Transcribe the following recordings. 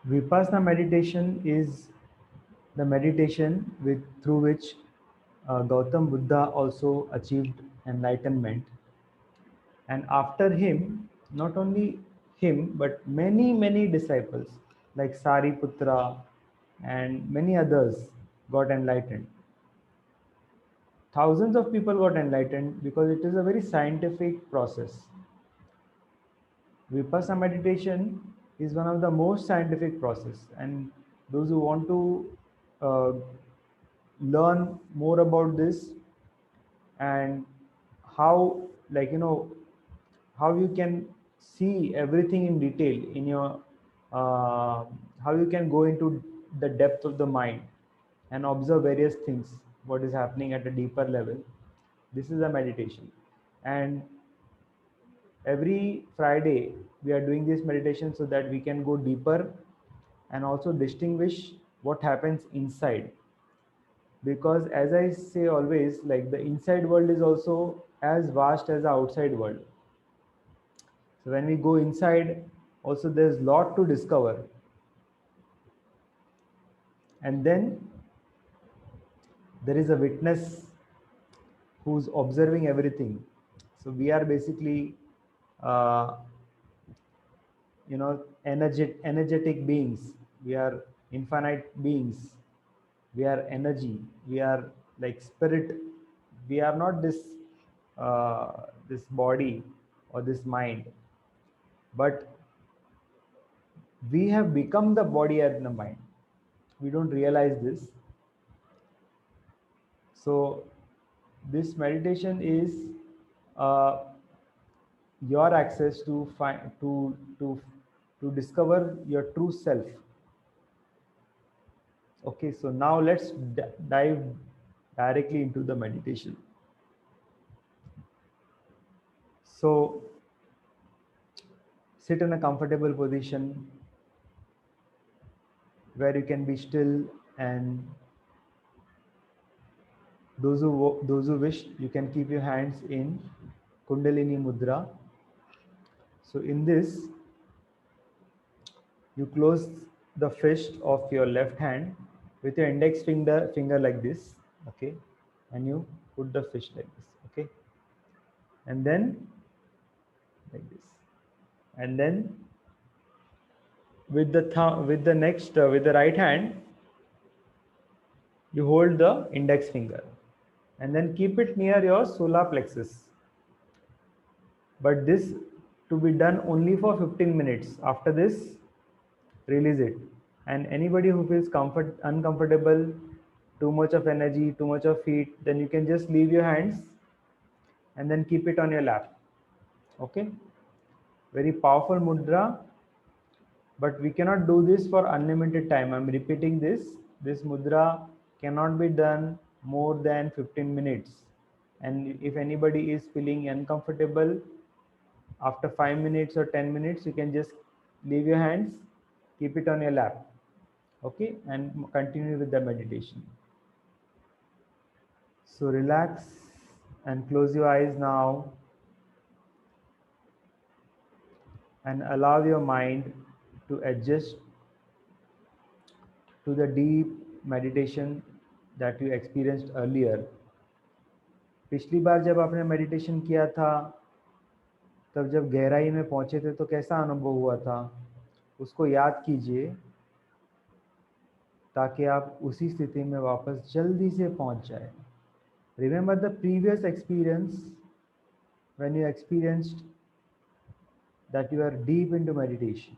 Vipassana meditation is the meditation through which Gautam Buddha also achieved enlightenment. And after him, not only him, but many disciples like Sariputra and many others got enlightened. Thousands of people got enlightened because it is a very scientific process. Vipassana meditation is one of the most scientific process, and those who want to uh, learn more about this and how, how you can see everything in detail in your uh, how you can go into the depth of the mind and observe various things what is happening at a deeper level. This is a meditation, and every Friday we are doing this meditation so that we can go deeper and also distinguish what happens inside. Because as I say always, like the inside world is also as vast as the outside world. So when we go inside, also there's lot to discover. And then there is a witness who's observing everything. So we are basically uh, energetic beings. We are infinite beings. We are energy. We are like spirit. We are not this body or this mind, but we have become the body and the mind. We don't realize this. So this meditation is uh, your access to find to discover your true self. Okay, so now let's dive directly into the meditation. So sit in a comfortable position where you can be still, and those who wish, you can keep your hands in Kundalini Mudra. So in this, you close the fist of your left hand with your index finger like this, okay, and you put the fist like this, okay, and then like this, and then with the thumb, with the right hand, you hold the index finger, and then keep it near your solar plexus. But this to be done only for 15 minutes. After this, release it. And anybody who feels uncomfortable, too much of energy, too much of heat, then you can just leave your hands and then keep it on your lap. Okay, very powerful mudra, but we cannot do this for unlimited time. I'm repeating this mudra cannot be done more than 15 minutes. And if anybody is feeling uncomfortable after 5 minutes or 10 minutes, you can just leave your hands, keep it on your lap, okay, and continue with the meditation. So relax and close your eyes now, and allow your mind to adjust to the deep meditation that you experienced earlier. पिछली बार जब आपने meditation किया था, तब जब गहराई में पहुंचे थे तो कैसा अनुभव हुआ था, उसको याद कीजिए, ताकि आप उसी स्थिति में वापस जल्दी से पहुंच जाए. Remember the previous experience when you experienced that you are deep into meditation.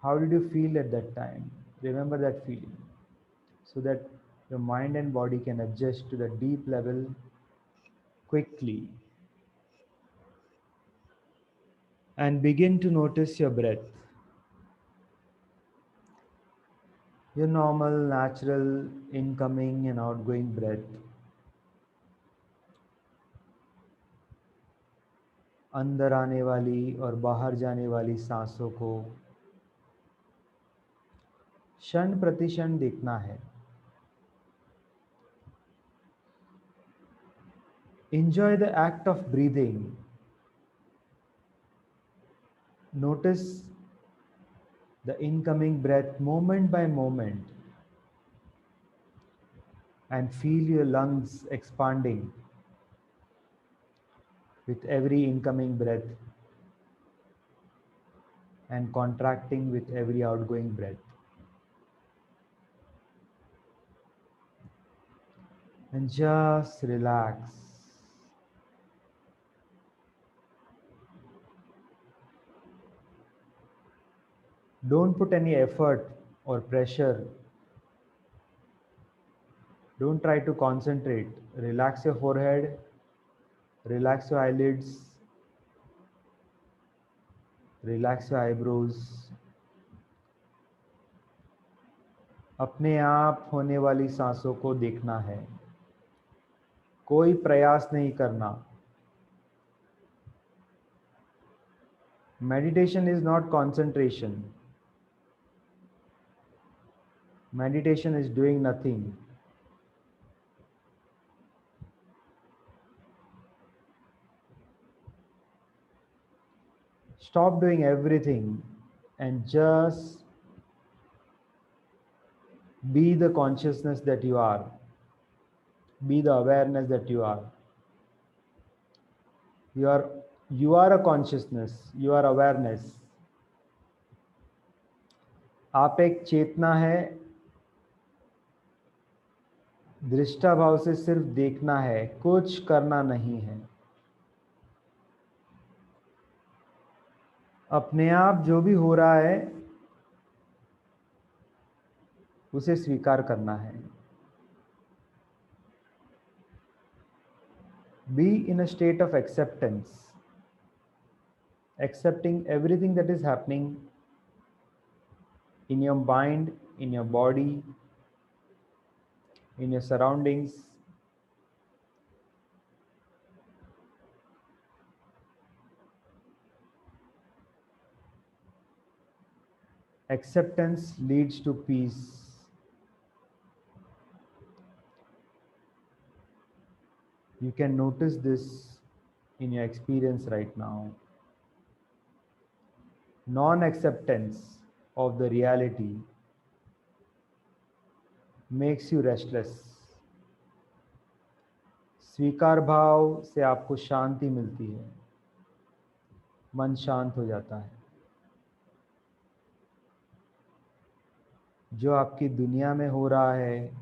How did you feel at that time? Remember that feeling so that your mind and body can adjust to the deep level quickly. And begin to notice your breath. Your normal, natural incoming and outgoing breath. अंदर आने वाली और बाहर जाने वाली सांसों को क्षण प्रति क्षण देखना है. Enjoy the act of breathing. Notice the incoming breath moment by moment, and feel your lungs expanding with every incoming breath and contracting with every outgoing breath. And just relax. Don't put any effort or pressure. Don't try to concentrate. Relax your forehead, relax your eyelids, relax your eyebrows. अपने आप होने वाली सांसों को देखना है, कोई प्रयास नहीं करना. Meditation is not concentration. Meditation is doing nothing. Stop doing everything and just be the consciousness that you are. Be the awareness that you are. You are a consciousness. You are awareness. आप एक चेतना है. दृष्टा भाव से सिर्फ देखना है, कुछ करना नहीं है. अपने आप जो भी हो रहा है उसे स्वीकार करना है. Be in a state of acceptance, accepting everything that is happening in your mind, in your body, in your surroundings. Acceptance leads to peace. You can notice this in your experience right now. Non-acceptance of the reality makes you restless. स्वीकार भाव से आपको शांति मिलती है, मन शांत हो जाता है. जो आपकी दुनिया में हो रहा है,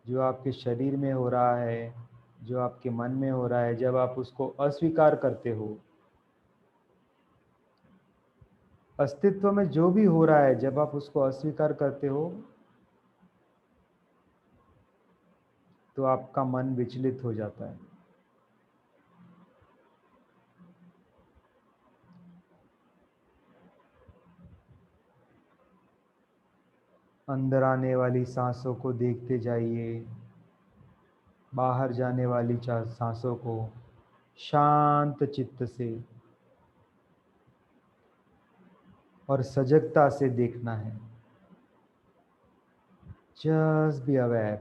जो आपके शरीर में हो रहा है, जो आपके मन में हो रहा है, जब आप उसको अस्वीकार करते हो, अस्तित्व में जो भी हो रहा है जब आप उसको अस्वीकार करते हो तो आपका मन विचलित हो जाता है. अंदर आने वाली सांसों को देखते जाइए, बाहर जाने वाली सांसों को शांत चित्त से और सजगता से देखना है. Just be aware.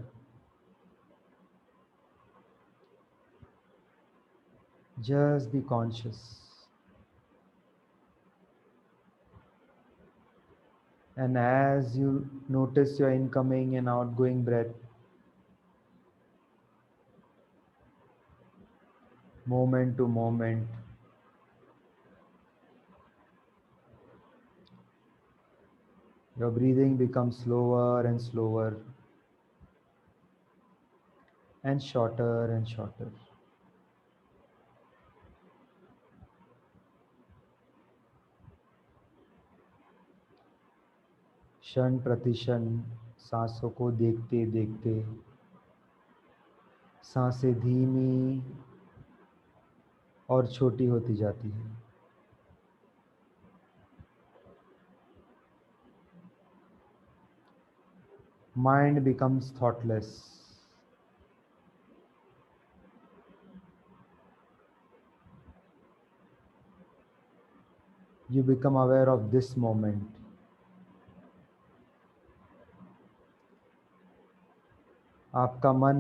Just be conscious. And as you notice your incoming and outgoing breath, moment to moment, your breathing becomes slower and slower and shorter and shorter. क्षण प्रतिक्षण सांसों को देखते देखते सांसें धीमी और छोटी होती जाती है. Mind becomes thoughtless. You become aware of this moment. आपका मन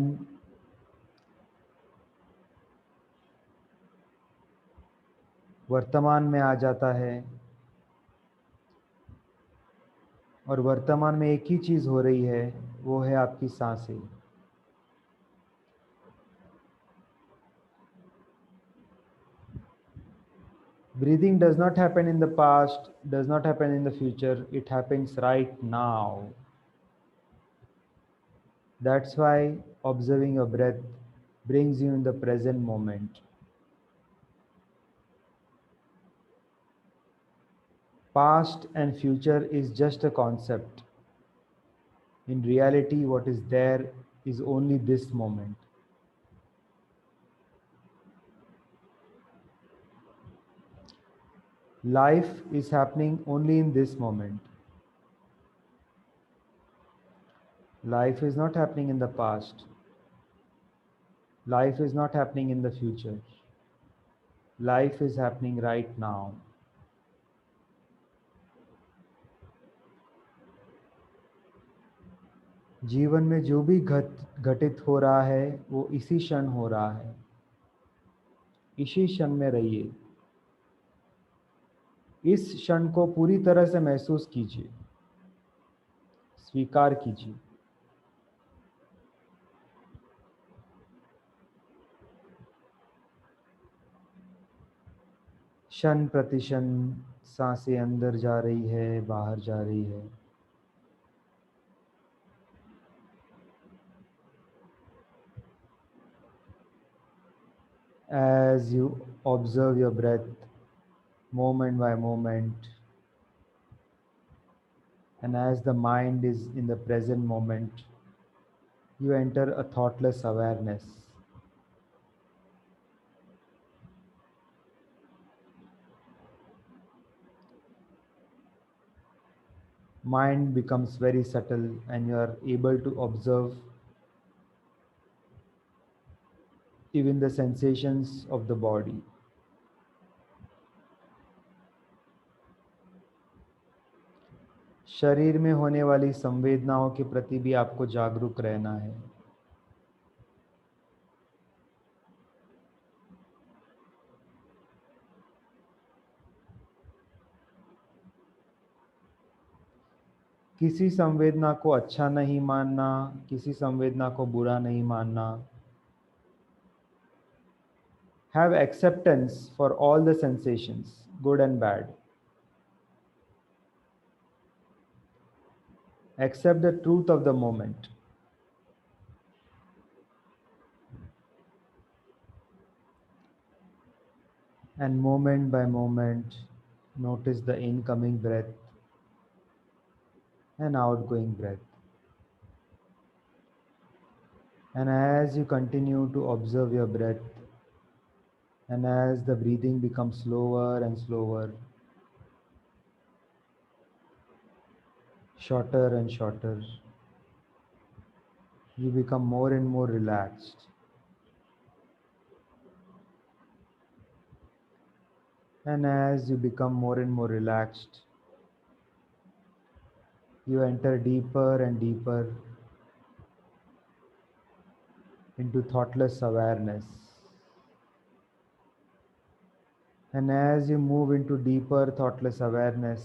वर्तमान में आ जाता है और वर्तमान में एक ही चीज़ हो रही है, वो है आपकी सांसें। Breathing does not happen in the past, does not happen in the future, it happens right now. That's why observing your breath brings you in the present moment. Past and future is just a concept. In reality, what is there is only this moment. Life is happening only in this moment. Life is not happening in the past. Life is not happening in the future. Life is happening right now. जीवन में जो भी घटित हो रहा है वो इसी क्षण हो रहा है। इसी क्षण में रहिए। इस क्षण को पूरी तरह से महसूस कीजिए, स्वीकार कीजिए। क्षण प्रति क्षण सांसें अंदर जा रही है, बाहर जा रही है। As you observe your breath moment by moment, and as the mind is in the present moment, you enter a thoughtless awareness. Mind becomes very subtle and you are able to observe even the sensations of the body. शरीर में होने वाली संवेदनाओं के प्रति भी आपको जागरूक रहना है। किसी संवेदना को अच्छा नहीं मानना, किसी संवेदना को बुरा नहीं मानना। Have acceptance for all the sensations, good and bad. Accept the truth of the moment. And moment by moment, notice the incoming breath and outgoing breath. And as you continue to observe your breath, and as the breathing becomes slower and slower, shorter and shorter, you become more and more relaxed. And as you become more and more relaxed, you enter deeper and deeper into thoughtless awareness. And as you move into deeper thoughtless awareness,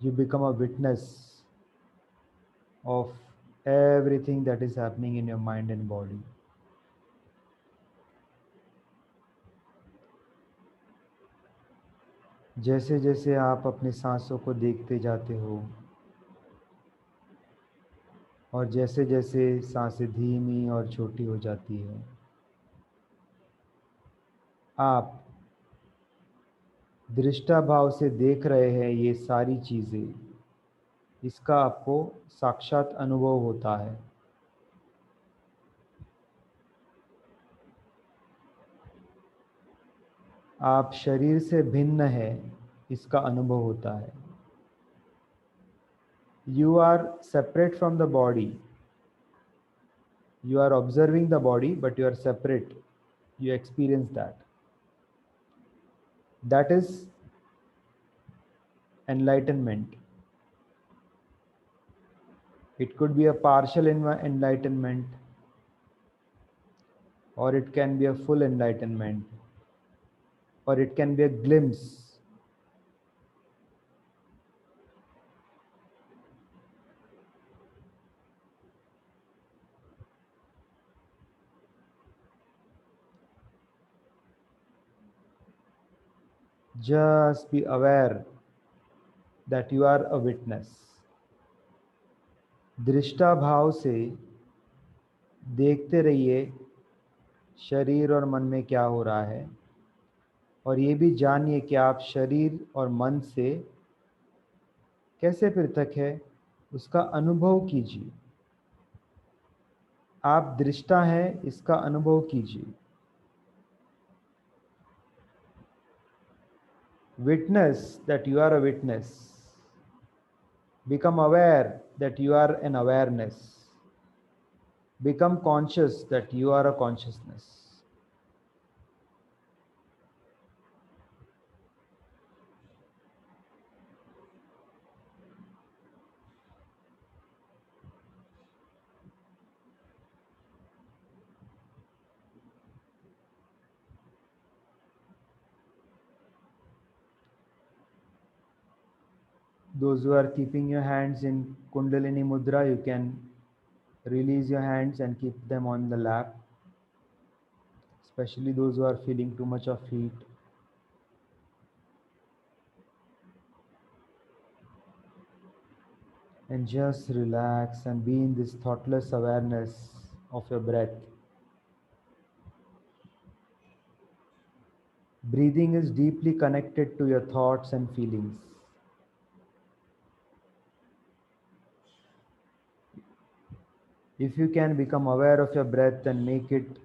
you become a witness of everything that is happening in your mind and body. जैसे जैसे आप अपनी सांसों को देखते जाते हो और जैसे जैसे सांसें धीमी और छोटी हो जाती है, आप दृष्टा भाव से देख रहे हैं ये सारी चीज़ें। इसका आपको साक्षात अनुभव होता है। आप शरीर से भिन्न है, इसका अनुभव होता है। You are separate from the body. You are observing the body, but you are separate. You experience that. That is enlightenment. It could be a partial enlightenment, or it can be a full enlightenment, or it can be a glimpse. Just be aware that you are a witness. दृष्टा भाव से देखते रहिए शरीर और मन में क्या हो रहा है, और ये भी जानिए कि आप शरीर और मन से कैसे पृथक है, उसका अनुभव कीजिए। आप दृष्टा हैं, इसका अनुभव कीजिए। Witness that you are a witness. Become aware that you are an awareness. Become conscious that you are a consciousness. Those who are keeping your hands in Kundalini Mudra, you can release your hands and keep them on the lap, especially those who are feeling too much of heat. And just relax and be in this thoughtless awareness of your breath. Breathing is deeply connected to your thoughts and feelings. If you can become aware of your breath and make it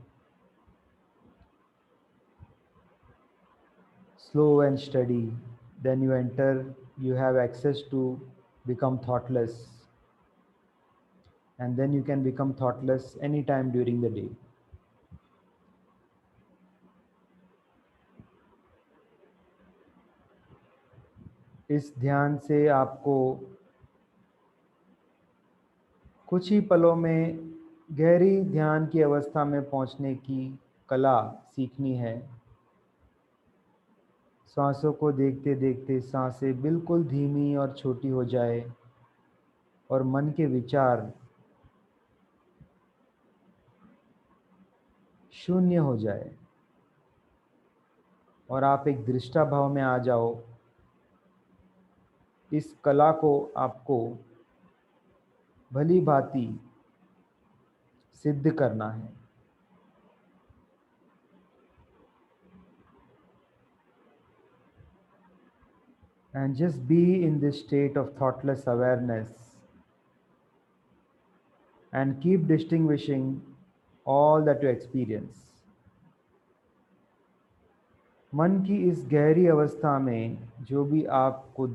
slow and steady, then you have access to become thoughtless, and then you can become thoughtless anytime during the day. इस ध्यान से आपको कुछ ही पलों में गहरी ध्यान की अवस्था में पहुंचने की कला सीखनी है। सांसों को देखते देखते सांसें बिल्कुल धीमी और छोटी हो जाए और मन के विचार शून्य हो जाए और आप एक दृष्टा भाव में आ जाओ। इस कला को आपको भली भांति सिद्ध करना है। And just be in this state of thoughtless awareness and keep distinguishing all that you experience. मन की इस गहरी अवस्था में जो भी आपको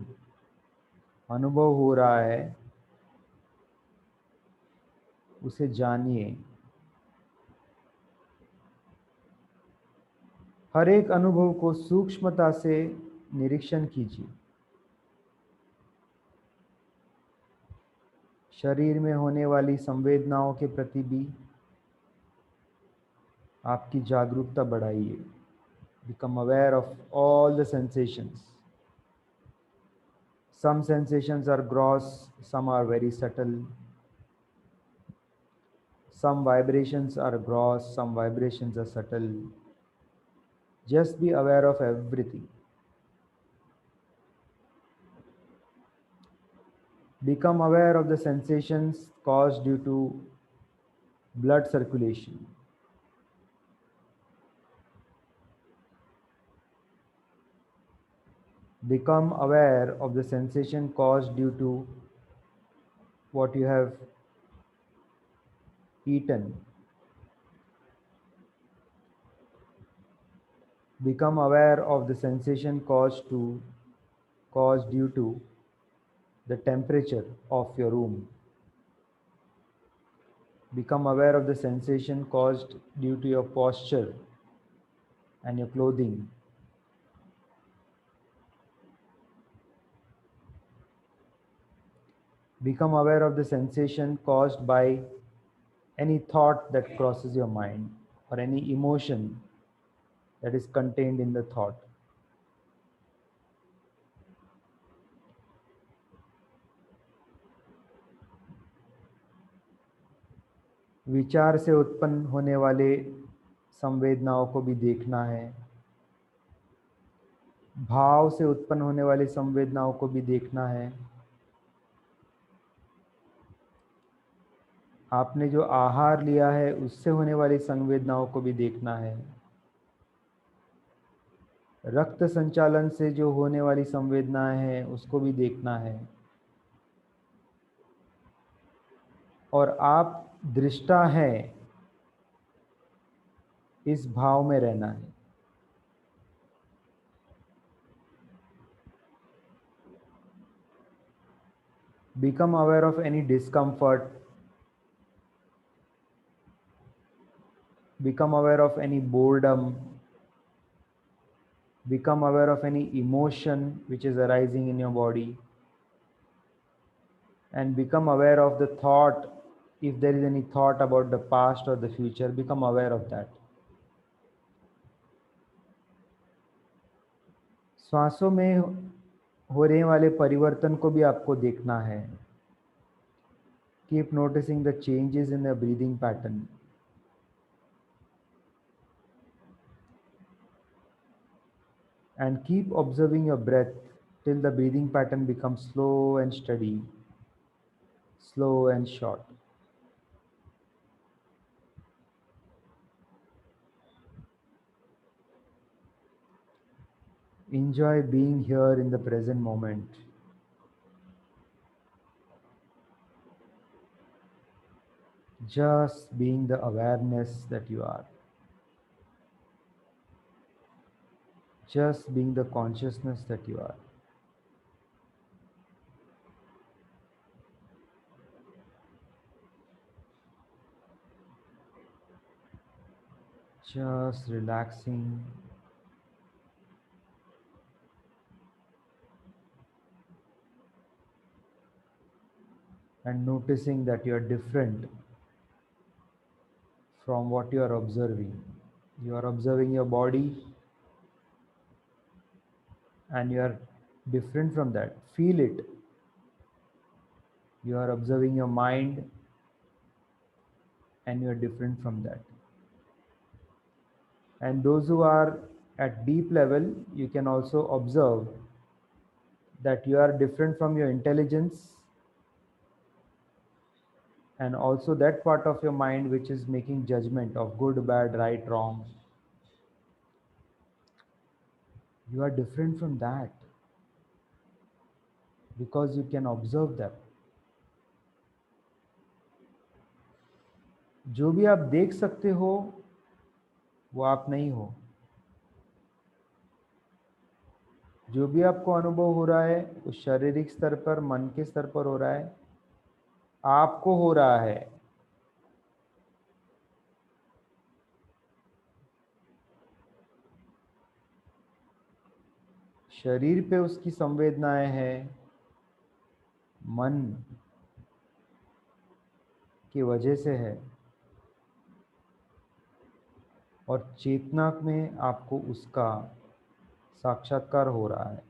अनुभव हो रहा है उसे जानिए। हर एक अनुभव को सूक्ष्मता से निरीक्षण कीजिए। शरीर में होने वाली संवेदनाओं के प्रति भी आपकी जागरूकता बढ़ाइए। Become aware of all the sensations. Some sensations are gross, some are very subtle. Some vibrations are gross, some vibrations are subtle. Just be aware of everything. Become aware of the sensations caused due to blood circulation. Become aware of the sensation caused due to what you have eaten. Become aware of the sensation caused due to the temperature of your room. Become aware of the sensation caused due to your posture and your clothing. Become aware of the sensation caused by any thought that crosses your mind or any emotion that is contained in the thought. विचार से उत्पन्न होने वाले संवेदनाओं को भी देखना है। भाव से उत्पन्न होने वाली संवेदनाओं को भी देखना है। आपने जो आहार लिया है उससे होने वाली संवेदनाओं को भी देखना है। रक्त संचालन से जो होने वाली संवेदनाएं हैं उसको भी देखना है। और आप दृष्टा हैं, इस भाव में रहना है। Become aware of any discomfort, become aware of any boredom, become aware of any emotion which is arising in your body, and become aware of the thought. If there is any thought about the past or the future, become aware of that. श्वासों में हो रहे वाले परिवर्तन को भी आपको देखना है। Keep noticing the changes in the breathing pattern. And keep observing your breath till the breathing pattern becomes slow and steady, slow and short. Enjoy being here in the present moment. Just being the awareness that you are. Just being the consciousness that you are. Just relaxing. And noticing that you are different from what you are observing. You are observing your body and you are different from that. Feel it. You are observing your mind and you are different from that. And those who are at deep level, you can also observe that you are different from your intelligence and also that part of your mind which is making judgment of good, bad, right, wrong. You are different from that because you can observe that. जो भी आप देख सकते हो वो आप नहीं हो। जो भी आपको अनुभव हो रहा है उस शारीरिक स्तर पर, मन के स्तर पर हो रहा है, आपको हो रहा है। शरीर पे उसकी संवेदनाएं हैं, मन की वजह से है, और चेतना में आपको उसका साक्षात्कार हो रहा है।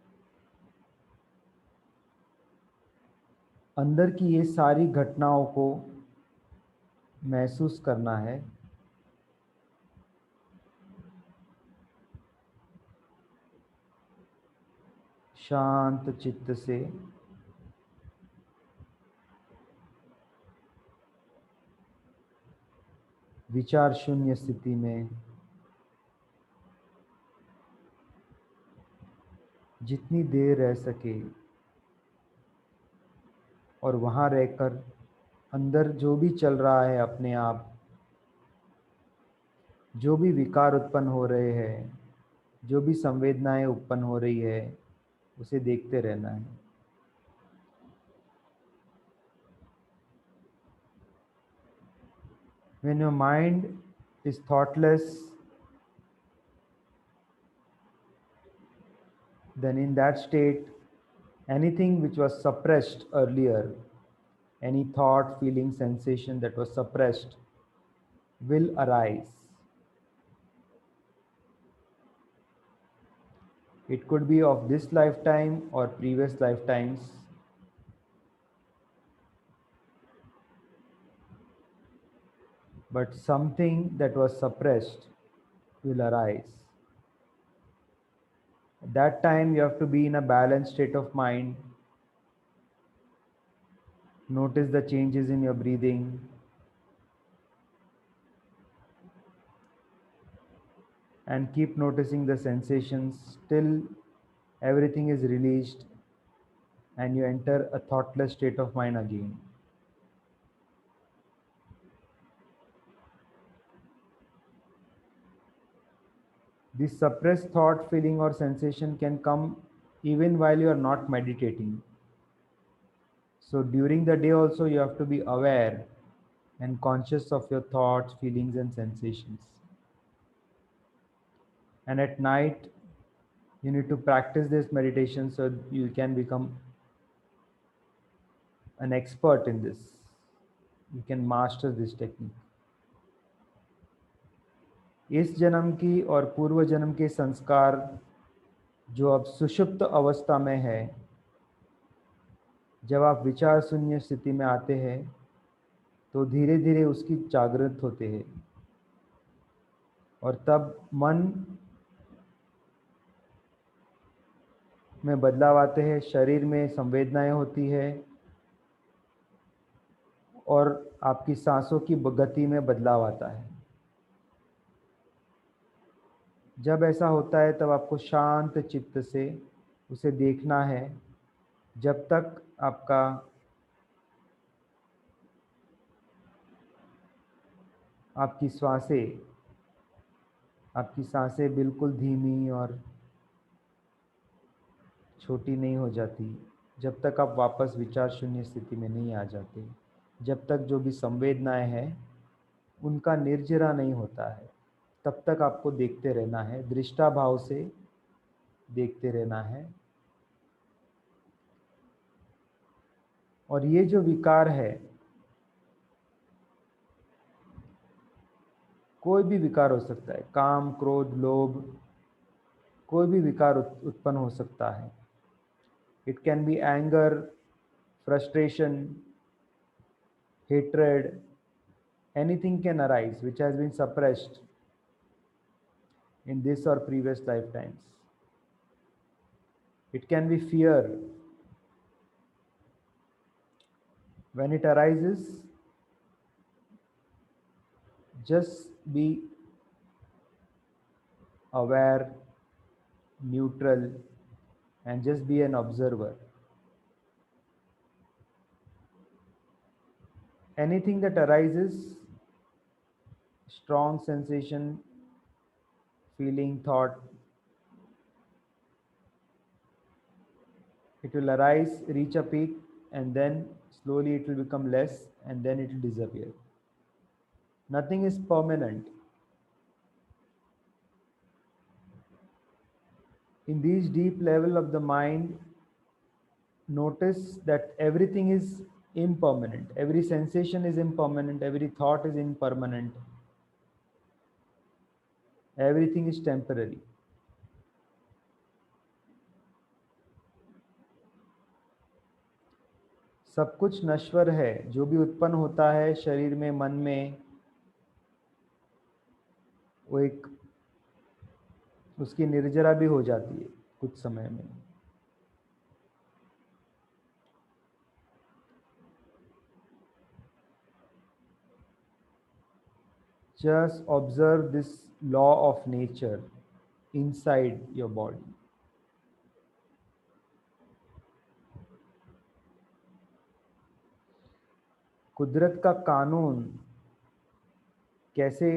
अंदर की ये सारी घटनाओं को महसूस करना है। शांत चित्त से विचार शून्य स्थिति में जितनी देर रह सके और वहाँ रहकर अंदर जो भी चल रहा है अपने आप, जो भी विकार उत्पन्न हो रहे हैं, जो भी संवेदनाएं उत्पन्न हो रही है, उसे देखते रहना है। When your mind is thoughtless, then in that state, anything which was suppressed earlier, any thought, feeling, sensation that was suppressed will arise. It could be of this lifetime or previous lifetimes. But something that was suppressed will arise. At that time, you have to be in a balanced state of mind. Notice the changes in your breathing. And keep noticing the sensations till everything is released and you enter a thoughtless state of mind again. This suppressed thought, feeling, or sensation can come even while you are not meditating. So during the day also you have to be aware and conscious of your thoughts, feelings, and sensations. And at night, you need to practice this meditation so you can become an expert in this. You can master this technique. इस जन्म की और पूर्व जन्म के संस्कार जो अब सुषुप्त अवस्था में है, जब आप विचार शून्य स्थिति में आते हैं तो धीरे धीरे उसकी जागृत होते हैं और तब मन में बदलाव आते हैं, शरीर में संवेदनाएं होती है और आपकी सांसों की गति में बदलाव आता है। जब ऐसा होता है तब आपको शांत चित्त से उसे देखना है जब तक आपकी सांसें बिल्कुल धीमी और छोटी नहीं हो जाती, जब तक आप वापस विचार शून्य स्थिति में नहीं आ जाते, जब तक जो भी संवेदनाएं हैं उनका निर्जरा नहीं होता है, तब तक आपको देखते रहना है, दृष्टा भाव से देखते रहना है। और ये जो विकार है, कोई भी विकार हो सकता है, काम, क्रोध, लोभ, कोई भी विकार उत्पन्न हो सकता है। It can be anger, frustration, hatred, anything can arise which has been suppressed in this or previous lifetimes. It can be fear. When it arises, just be aware, neutral, and just be an observer. Anything that arises, strong sensation, feeling, thought, it will arise, reach a peak, and then slowly it will become less, and then it will disappear. Nothing is permanent. In these deep level of the mind, notice that everything is impermanent. Every sensation is impermanent. Every thought is impermanent. Everything is temporary. सब कुछ नश्वर है। जो भी उत्पन्न होता है शरीर में, मन में, वो एक उसकी निर्जरा भी हो जाती है कुछ समय में। Just observe this law of nature inside your body. कुदरत का कानून कैसे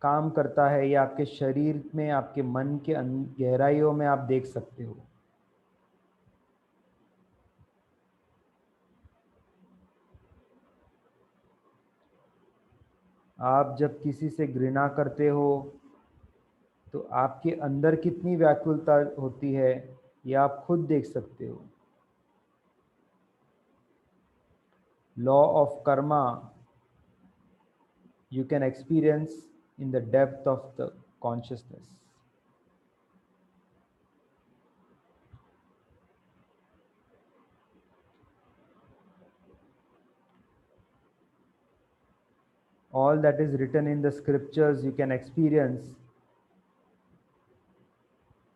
काम करता है, ये आपके शरीर में, आपके मन के गहराइयों में आप देख सकते हो। आप जब किसी से घृणा करते हो तो आपके अंदर कितनी व्याकुलता होती है, ये आप खुद देख सकते हो। Law of Karma you can experience in the depth of the consciousness. All that is written in the scriptures you can experience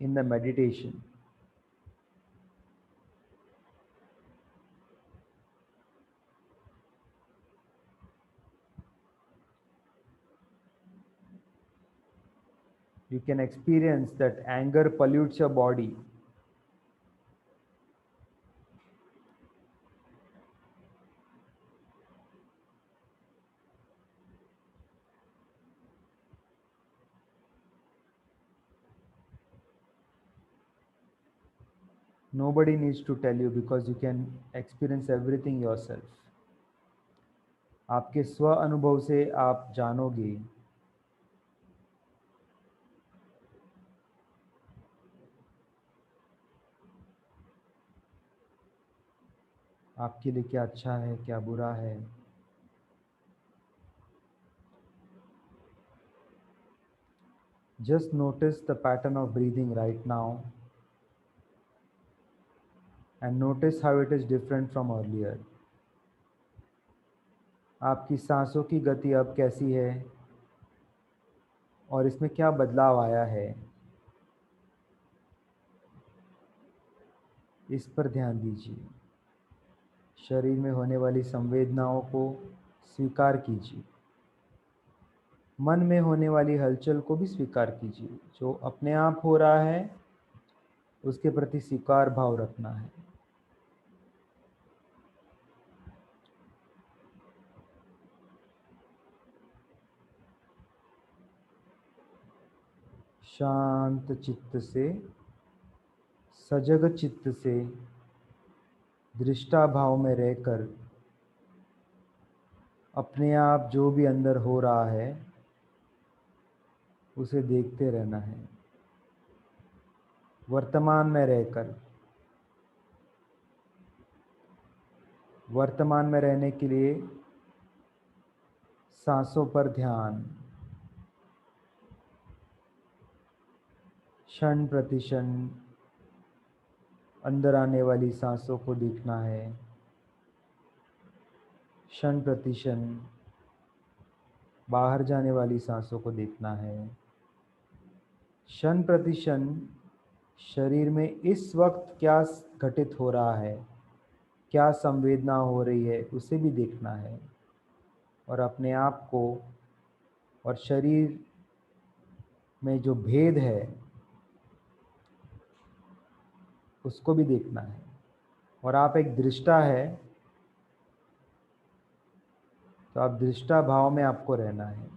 in the meditation. You can experience that anger pollutes your body. Nobody needs to tell you because you can experience everything yourself. आपके स्व अनुभव से आप जानोगे आपके लिए क्या अच्छा है, क्या बुरा है. Just notice the pattern of breathing right now and notice how it is different from earlier. आपकी सांसों की गति अब कैसी है और इसमें क्या बदलाव आया है, इस पर ध्यान दीजिए. शरीर में होने वाली संवेदनाओं को स्वीकार कीजिए. मन में होने वाली हलचल को भी स्वीकार कीजिए. जो अपने आप हो रहा है उसके प्रति स्वीकार भाव रखना है. शांत चित्त से, सजग चित्त से, दृष्टा भाव में रहकर अपने आप जो भी अंदर हो रहा है उसे देखते रहना है. वर्तमान में रहकर. वर्तमान में रहने के लिए सांसों पर ध्यान. क्षण प्रतिक्षण अंदर आने वाली सांसों को देखना है. क्षण प्रतिक्षण बाहर जाने वाली सांसों को देखना है. क्षण प्रतिक्षण शरीर में इस वक्त क्या घटित हो रहा है, क्या संवेदना हो रही है, उसे भी देखना है. और अपने आप को और शरीर में जो भेद है उसको भी देखना है. और आप एक दृष्टा है तो आप दृष्टा भाव में आपको रहना है.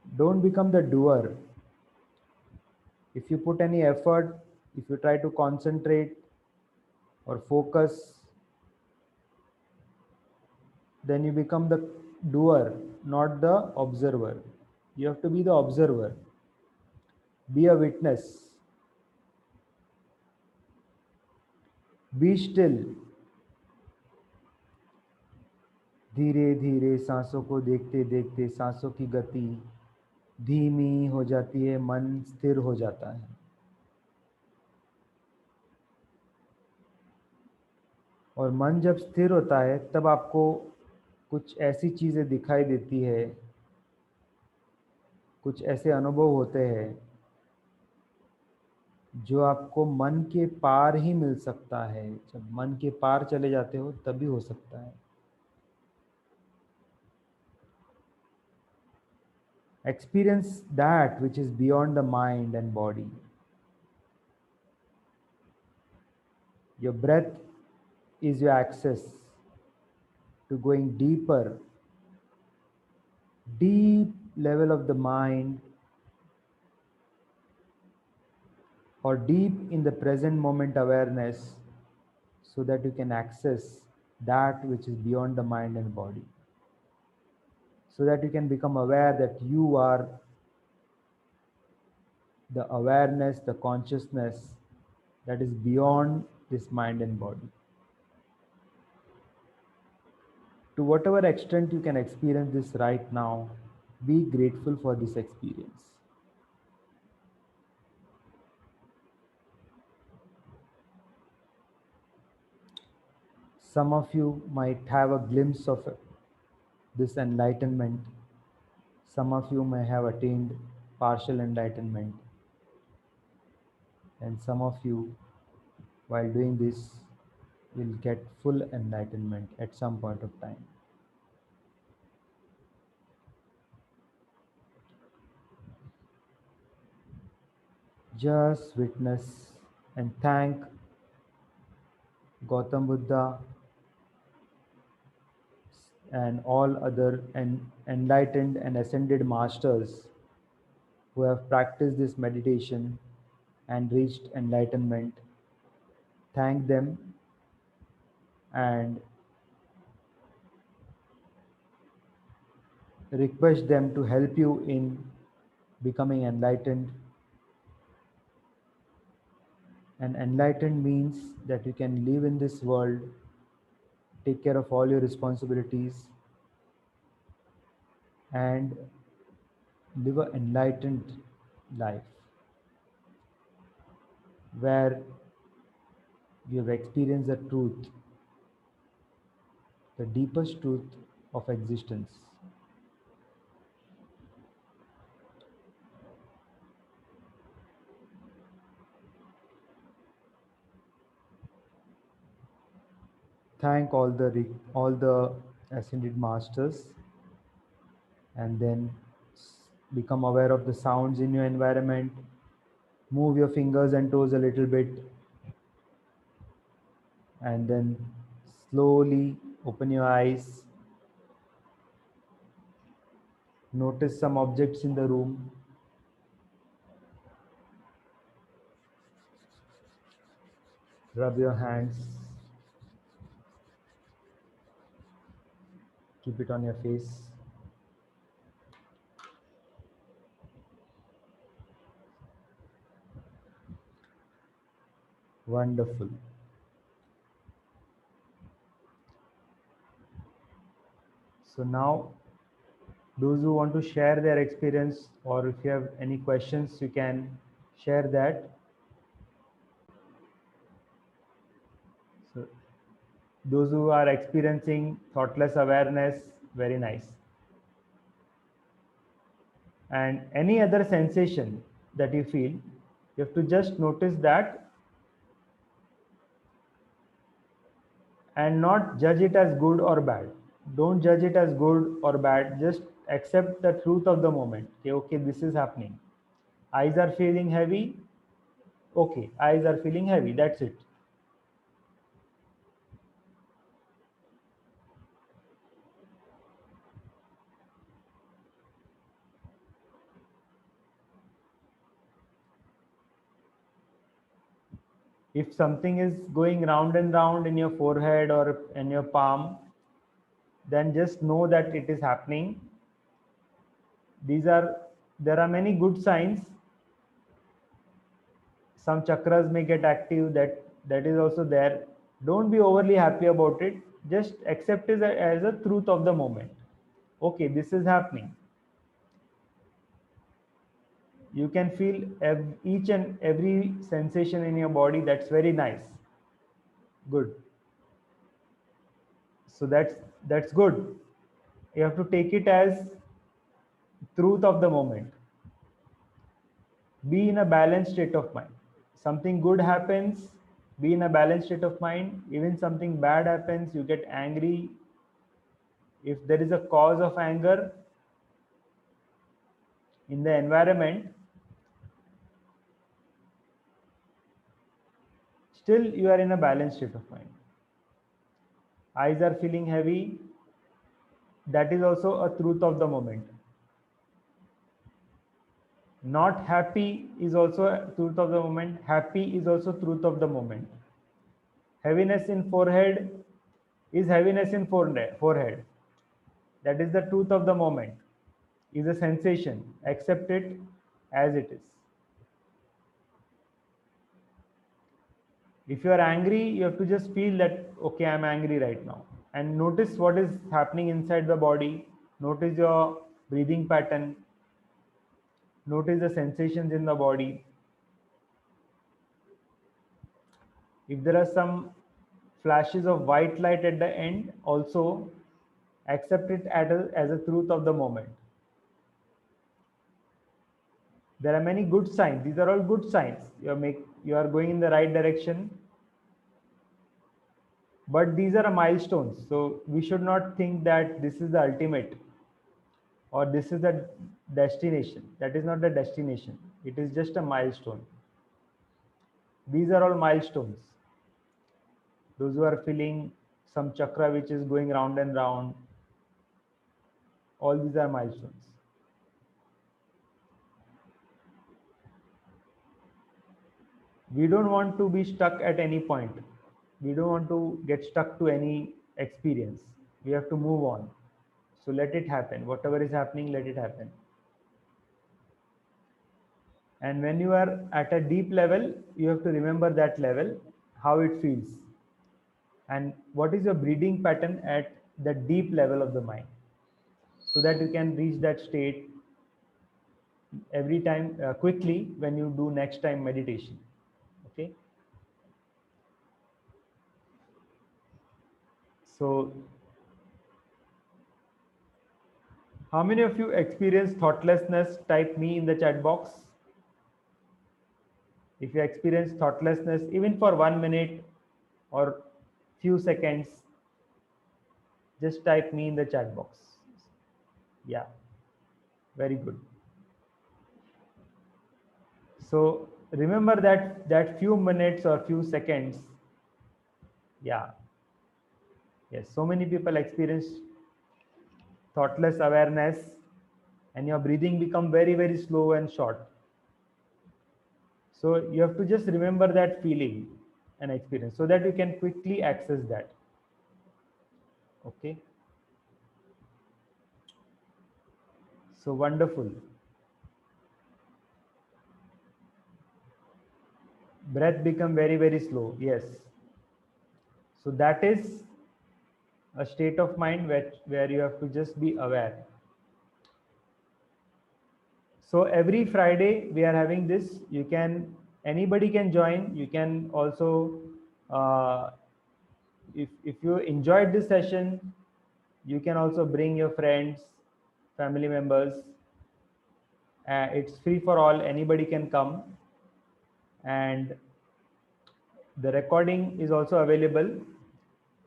Don't become the doer. If you put any effort, if you try to concentrate or focus, then you become the doer, not the observer. You have to be the observer. Be a witness. Be still. धीरे धीरे सांसों को देखते देखते सांसों की गति धीमी हो जाती है, मन स्थिर हो जाता है. और मन जब स्थिर होता है तब आपको कुछ ऐसी चीज़ें दिखाई देती है, कुछ ऐसे अनुभव होते हैं जो आपको मन के पार ही मिल सकता है. जब मन के पार चले जाते हो तभी हो सकता है. Experience that which is beyond the mind and body. Your breath is your access to going deeper, deep level of the mind, or deep in the present moment awareness, so that you can access that which is beyond the mind and body, so that you can become aware that you are the awareness, the consciousness that is beyond this mind and body. To whatever extent you can experience this right now, be grateful for this experience. Some of you might have a glimpse of this enlightenment. Some of you may have attained partial enlightenment. And some of you, while doing this, will get full enlightenment at some point of time. Just witness and thank Gautam Buddha and all other enlightened and ascended masters who have practiced this meditation and reached enlightenment. Thank them and request them to help you in becoming enlightened. And enlightened means that you can live in this world, take care of all your responsibilities, and live an enlightened life where you have experienced the truth, the deepest truth of existence. Thank all the ascended masters, and then become aware of the sounds in your environment. Move your fingers and toes a little bit, and then slowly open your eyes. Notice some objects in the room. Rub your hands. Keep it on your face. Wonderful. So now, those who want to share their experience, or if you have any questions, you can share that. So those who are experiencing thoughtless awareness, very nice. And any other sensation that you feel, you have to just notice that and not judge it as good or bad. Don't judge it as good or bad. Just accept the truth of the moment. Okay, okay, this is happening. Eyes are feeling heavy. Okay, eyes are feeling heavy. That's it. If something is going round and round in your forehead or in your palm, then just know that it is happening. These are There are many good signs. Some chakras may get active, that is also there. Don't be overly happy about it. Just accept it as a truth of the moment. Okay, this is happening. You can feel each and every sensation in your body. That's very nice. Good. So that's good. You have to take it as truth of the moment. Be in a balanced state of mind. Something good happens, be in a balanced state of mind. Even something bad happens, you get angry. If there is a cause of anger in the environment, still you are in a balanced state of mind. Eyes are feeling heavy, that is also a truth of the moment. Not happy is also a truth of the moment. Happy is also truth of the moment. Heaviness in forehead is heaviness in forehead. That is the truth of the moment. Is a sensation. Accept it as it is. If you are angry, you have to just feel that, okay, I'm angry right now. And notice what is happening inside the body. Notice your breathing pattern. Notice the sensations in the body. If there are some flashes of white light at the end, also accept it as a truth of the moment. There are many good signs. These are all good signs. you are going in the right direction. But these are milestones, so we should not think that this is the ultimate or this is the destination. That is not the destination, it is just a milestone. These are all milestones. Those who are feeling some chakra which is going round and round, all these are milestones. We don't want to be stuck at any point. We don't want to get stuck to any experience. We have to move on. So let it happen. Whatever is happening, let it happen. And when you are at a deep level, you have to remember that level, how it feels, and what is your breathing pattern at the deep level of the mind, so that you can reach that state every time quickly when you do next time meditation. Okay. So how many of you experience thoughtlessness? Type me in the chat box. If you experience thoughtlessness even for 1 minute or few seconds, just type me in the chat box. Yeah, very good. So remember that few minutes or few seconds. Yeah. Yes, so many people experience thoughtless awareness, and your breathing become very, very slow and short. So you have to just remember that feeling and experience so that you can quickly access that. Okay. So wonderful. Breath become very, very slow. Yes. So that is a state of mind where you have to just be aware. So every Friday we are having this. You can, anybody can join. You can also, if you enjoyed this session, you can also bring your friends, family members. It's free for all. Anybody can come, and the recording is also available.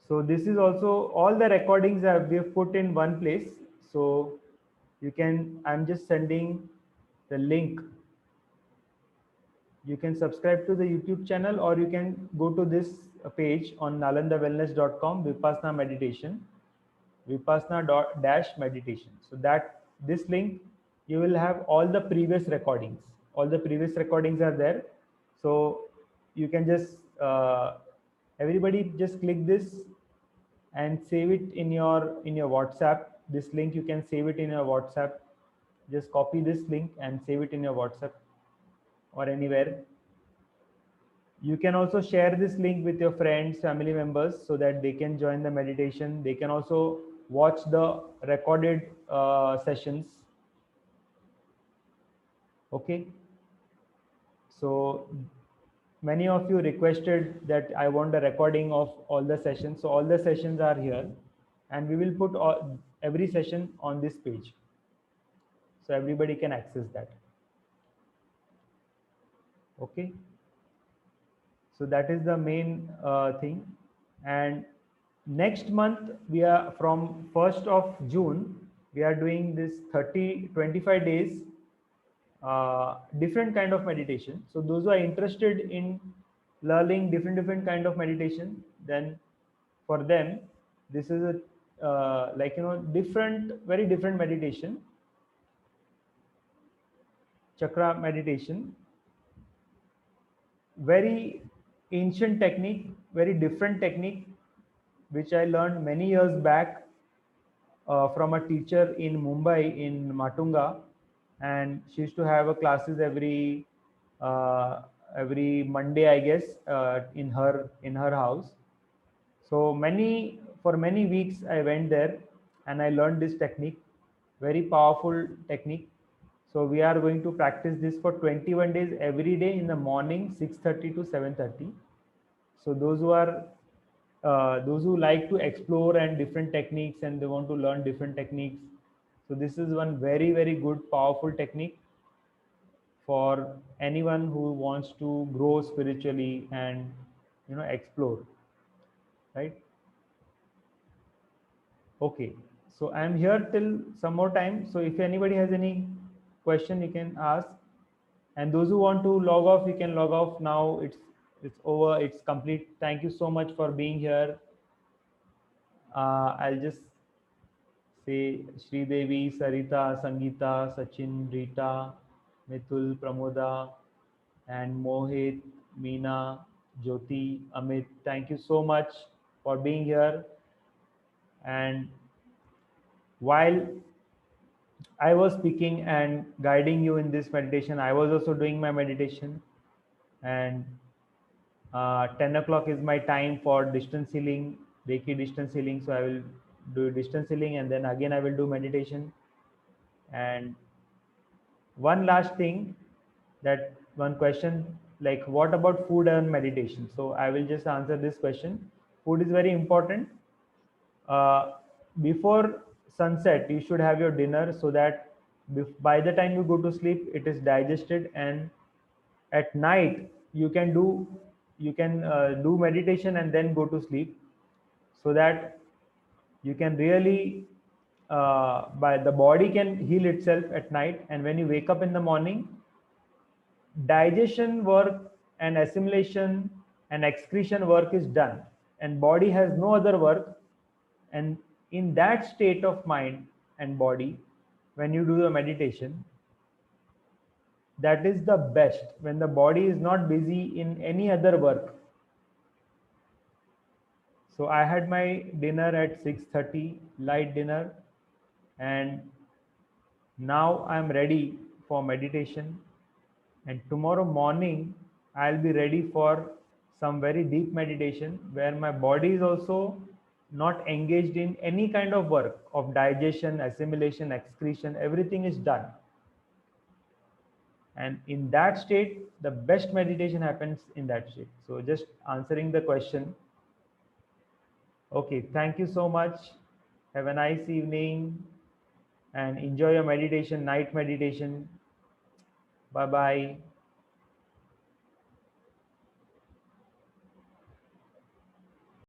So this is also all the recordings that we have put in one place. So you can, I'm just sending the link. You can subscribe to the YouTube channel, or you can go to this page on nalandawellness.com, Vipassana meditation, Vipassana meditation. So that this link, you will have all the previous recordings. All the previous recordings are there. So you can just, everybody just click this and save it in your WhatsApp. This link, you can save it in your WhatsApp. Just copy this link and save it in your WhatsApp or anywhere. You can also share this link with your friends, family members, so that they can join the meditation. They can also watch the recorded sessions. Okay. So many of you requested that I want a recording of all the sessions. So all the sessions are here, and we will put every session on this page, so everybody can access that. Okay. So that is the main thing. And next month, we are from 1st of June, we are doing this 25 days different kind of meditation. So those who are interested in learning different kind of meditation, then for them this is a different, very different meditation, chakra meditation, very ancient technique, very different technique, which I learned many years back from a teacher in Mumbai, in Matunga, and she used to have a classes every Monday, I guess, in her house. So for many weeks I went there and I learned this technique, very powerful technique. So we are going to practice this for 21 days every day in the morning, 6:30 to 7:30. So those who like to explore and different techniques, and they want to learn different techniques, so this is one very, very good powerful technique for anyone who wants to grow spiritually and explore, right? Okay, so I'm here till some more time, so if anybody has any question you can ask, and those who want to log off, you can log off now. It's over, it's complete. Thank you so much for being here. I'll just say Sri Devi, Sarita, Sangeeta, Sachin, Rita, Mithul, Pramoda, and Mohit, Meena, Jyoti, Amit. Thank you so much for being here. And while I was speaking and guiding you in this meditation, I was also doing my meditation. And 10 o'clock is my time for distance healing, Reiki distance healing. So I will do distance healing and then again I will do meditation. And one last thing, that one question, like what about food and meditation? So I will just answer this question. Food is very important. uh, Before sunset you should have your dinner, so that by the time you go to sleep it is digested, and at night you can do meditation and then go to sleep, so that you can really by the body can heal itself at night, and when you wake up in the morning, digestion work and assimilation and excretion work is done, and body has no other work. And in that state of mind and body, when you do the meditation, that is the best, when the body is not busy in any other work. So I had my dinner at 6:30, light dinner, and now I'm ready for meditation. And tomorrow morning, I'll be ready for some very deep meditation where my body is also not engaged in any kind of work of digestion, assimilation, excretion, everything is done. And in that state, the best meditation happens in that state. So just answering the question. Okay, thank you so much. Have a nice evening and enjoy your meditation, night meditation. Bye bye.